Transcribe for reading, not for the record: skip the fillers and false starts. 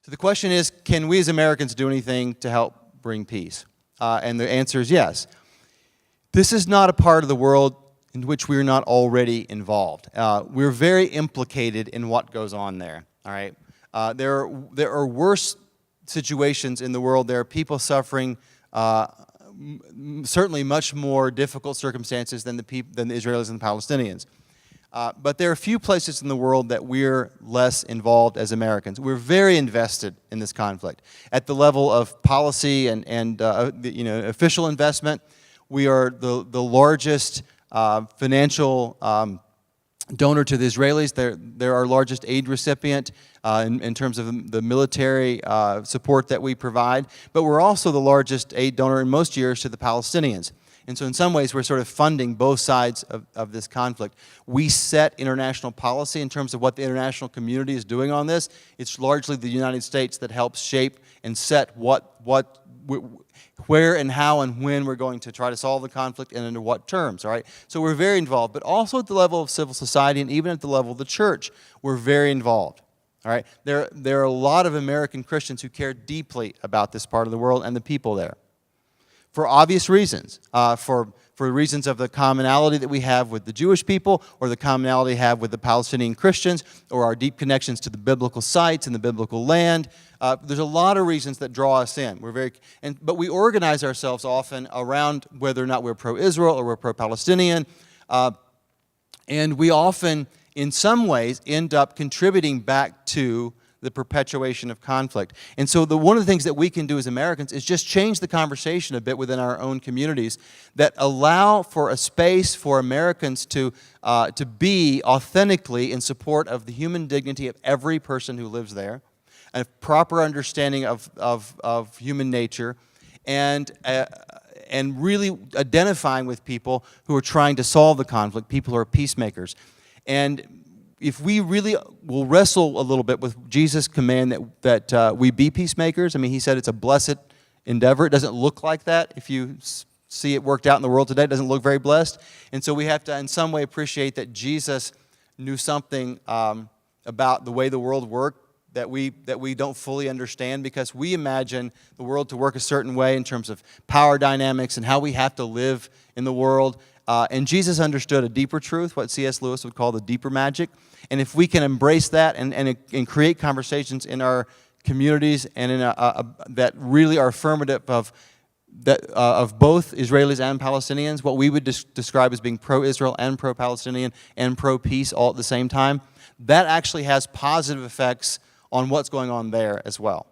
So the question is, can we as Americans do anything to help bring peace? And the answer is yes. This is not a part of the world in which we are not already involved. We're very implicated in what goes on there. All right. There are worse situations in the world. There are people suffering certainly much more difficult circumstances than the Israelis and the Palestinians. But there are a few places in the world that we're less involved as Americans. We're very invested in this conflict at the level of policy and official investment. We are the largest financial donor to the Israelis. They're our largest aid recipient in terms of the military support that we provide. But we're also the largest aid donor in most years to the Palestinians. And so in some ways, we're sort of funding both sides of this conflict. We set international policy in terms of what the international community is doing on this. It's largely the United States that helps shape and set where and how and when we're going to try to solve the conflict and under what terms, all right? So we're very involved, but also at the level of civil society and even at the level of the church, we're very involved, all right? There are a lot of American Christians who care deeply about this part of the world and the people there for obvious reasons, for reasons of the commonality that we have with the Jewish people or the commonality we have with the Palestinian Christians or our deep connections to the biblical sites and the biblical land. There's a lot of reasons that draw us in. But we organize ourselves often around whether or not we're pro-Israel or we're pro-Palestinian. And we often, in some ways, end up contributing back to the perpetuation of conflict. And so one of the things that we can do as Americans is just change the conversation a bit within our own communities that allow for a space for Americans to be authentically in support of the human dignity of every person who lives there, a proper understanding of human nature, and really identifying with people who are trying to solve the conflict, people who are peacemakers. And if we really will wrestle a little bit with Jesus' command that we be peacemakers, I mean, he said it's a blessed endeavor. It doesn't look like that. If you see it worked out in the world today, it doesn't look very blessed. And so we have to, in some way, appreciate that Jesus knew something about the way the world worked that we don't fully understand, because we imagine the world to work a certain way in terms of power dynamics and how we have to live in the world. And Jesus understood a deeper truth, what C.S. Lewis would call the deeper magic. And if we can embrace that and create conversations in our communities and in that really are affirmative of both Israelis and Palestinians, what we would describe as being pro-Israel and pro-Palestinian and pro-peace all at the same time, that actually has positive effects on what's going on there as well.